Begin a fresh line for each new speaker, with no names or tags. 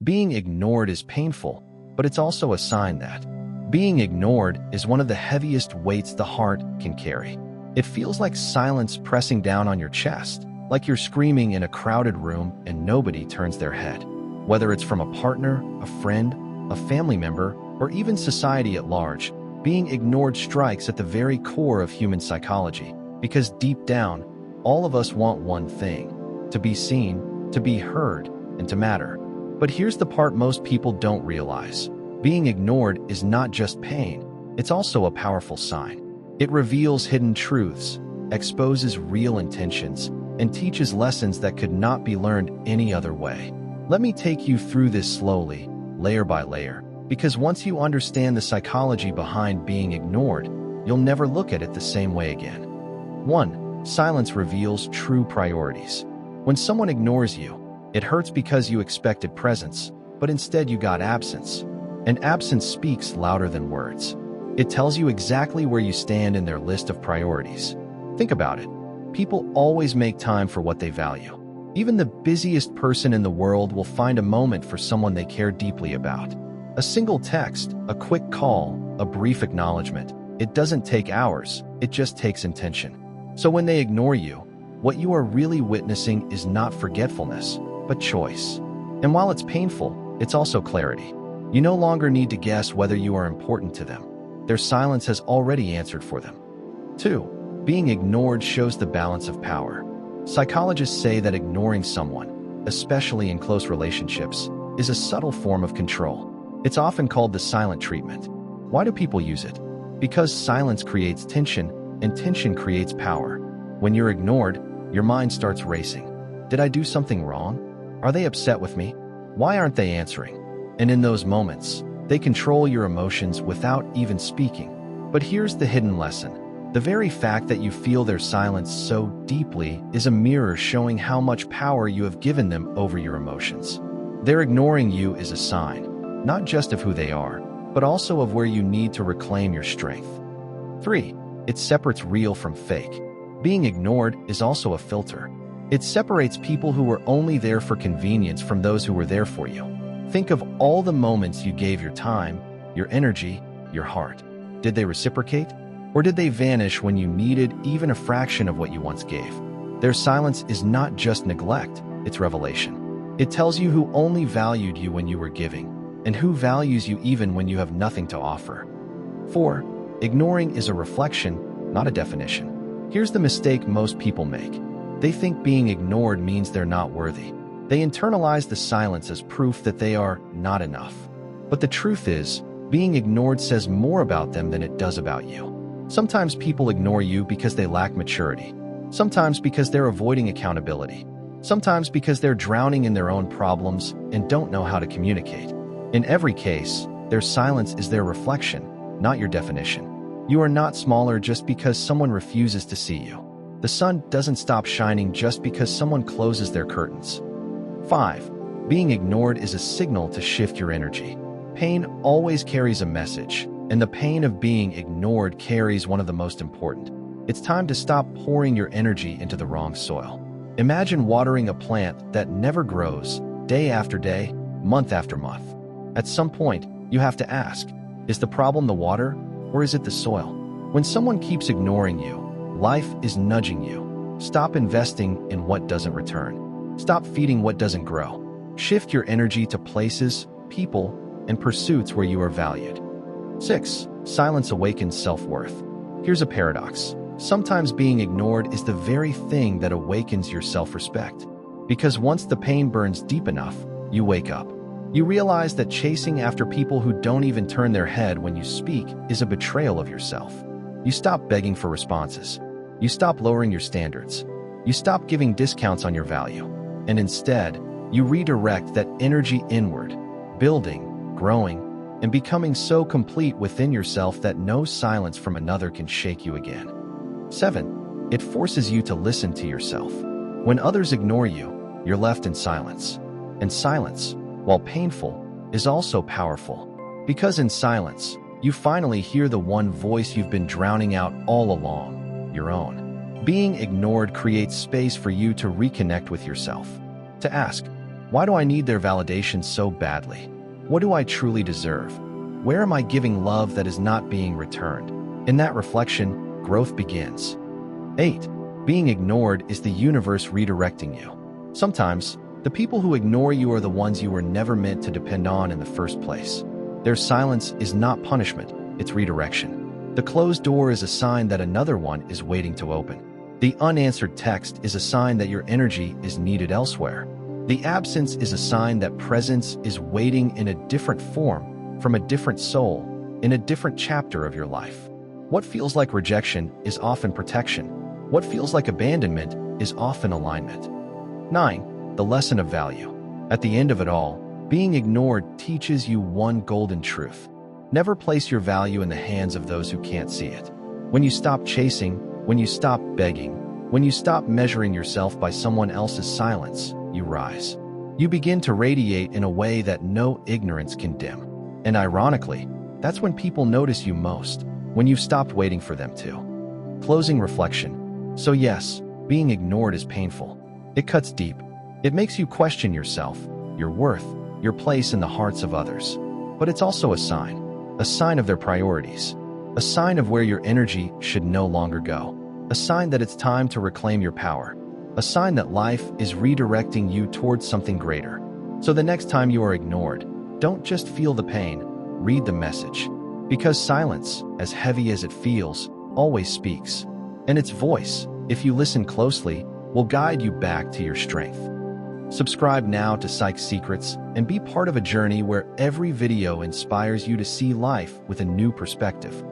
Being ignored is painful, but it's also a sign that being ignored is one of the heaviest weights the heart can carry. It feels like silence pressing down on your chest, like you're screaming in a crowded room and nobody turns their head. Whether it's from a partner, a friend, a family member, or even society at large, being ignored strikes at the very core of human psychology, because deep down, all of us want one thing: to be seen, to be heard, and to matter. But here's the part most people don't realize. Being ignored is not just pain, it's also a powerful sign. It reveals hidden truths, exposes real intentions, and teaches lessons that could not be learned any other way. Let me take you through this slowly, layer by layer, because once you understand the psychology behind being ignored, you'll never look at it the same way again. 1. Silence reveals true priorities. When someone ignores you, it hurts because you expected presence, but instead you got absence. And absence speaks louder than words. It tells you exactly where you stand in their list of priorities. Think about it. People always make time for what they value. Even the busiest person in the world will find a moment for someone they care deeply about. A single text, a quick call, a brief acknowledgement. It doesn't take hours, it just takes intention. So when they ignore you, what you are really witnessing is not forgetfulness, but choice. And while it's painful, it's also clarity. You no longer need to guess whether you are important to them. Their silence has already answered for them. 2. Being ignored shows the balance of power. Psychologists say that ignoring someone, especially in close relationships, is a subtle form of control. It's often called the silent treatment. Why do people use it? Because silence creates tension, and tension creates power. When you're ignored, your mind starts racing. Did I do something wrong? Are they upset with me? Why aren't they answering? And in those moments, they control your emotions without even speaking. But here's the hidden lesson. The very fact that you feel their silence so deeply is a mirror showing how much power you have given them over your emotions. Their ignoring you is a sign, not just of who they are, but also of where you need to reclaim your strength. 3. It separates real from fake. Being ignored is also a filter. It separates people who were only there for convenience from those who were there for you. Think of all the moments you gave your time, your energy, your heart. Did they reciprocate? Or did they vanish when you needed even a fraction of what you once gave? Their silence is not just neglect, it's revelation. It tells you who only valued you when you were giving, and who values you even when you have nothing to offer. 4. Ignoring is a reflection, not a definition. Here's the mistake most people make. They think being ignored means they're not worthy. They internalize the silence as proof that they are not enough. But the truth is, being ignored says more about them than it does about you. Sometimes people ignore you because they lack maturity. Sometimes because they're avoiding accountability. Sometimes because they're drowning in their own problems and don't know how to communicate. In every case, their silence is their reflection, not your definition. You are not smaller just because someone refuses to see you. The sun doesn't stop shining just because someone closes their curtains. 5. Being ignored is a signal to shift your energy. Pain always carries a message, and the pain of being ignored carries one of the most important. It's time to stop pouring your energy into the wrong soil. Imagine watering a plant that never grows, day after day, month after month. At some point, you have to ask, is the problem the water, or is it the soil? When someone keeps ignoring you, life is nudging you. Stop investing in what doesn't return. Stop feeding what doesn't grow. Shift your energy to places, people, and pursuits where you are valued. 6. Silence awakens self-worth. Here's a paradox. Sometimes being ignored is the very thing that awakens your self-respect. Because once the pain burns deep enough, you wake up. You realize that chasing after people who don't even turn their head when you speak is a betrayal of yourself. You stop begging for responses. You stop lowering your standards. You stop giving discounts on your value. And instead, you redirect that energy inward, building, growing, and becoming so complete within yourself that no silence from another can shake you again. 7. It forces you to listen to yourself. When others ignore you, you're left in silence. And silence, while painful, is also powerful. Because in silence, you finally hear the one voice you've been drowning out all along, your own. Being ignored creates space for you to reconnect with yourself. To ask, Why do I need their validation so badly? What do I truly deserve? Where am I giving love that is not being returned? In that reflection, growth begins. 8. Being ignored is the universe redirecting you. Sometimes, the people who ignore you are the ones you were never meant to depend on in the first place. Their silence is not punishment, it's redirection. The closed door is a sign that another one is waiting to open. The unanswered text is a sign that your energy is needed elsewhere. The absence is a sign that presence is waiting in a different form, from a different soul, in a different chapter of your life. What feels like rejection is often protection. What feels like abandonment is often alignment. 9. The lesson of value. At the end of it all, being ignored teaches you one golden truth. Never place your value in the hands of those who can't see it. When you stop chasing, when you stop begging, when you stop measuring yourself by someone else's silence, you rise. You begin to radiate in a way that no ignorance can dim. And ironically, that's when people notice you most, when you've stopped waiting for them to. Closing reflection. So yes, being ignored is painful. It cuts deep. It makes you question yourself, your worth, your place in the hearts of others. But it's also a sign of their priorities, a sign of where your energy should no longer go, a sign that it's time to reclaim your power, a sign that life is redirecting you towards something greater. So the next time you are ignored, don't just feel the pain, read the message. Because silence, as heavy as it feels, always speaks. And its voice, if you listen closely, will guide you back to your strength. Subscribe now to Psych Secrets and be part of a journey where every video inspires you to see life with a new perspective.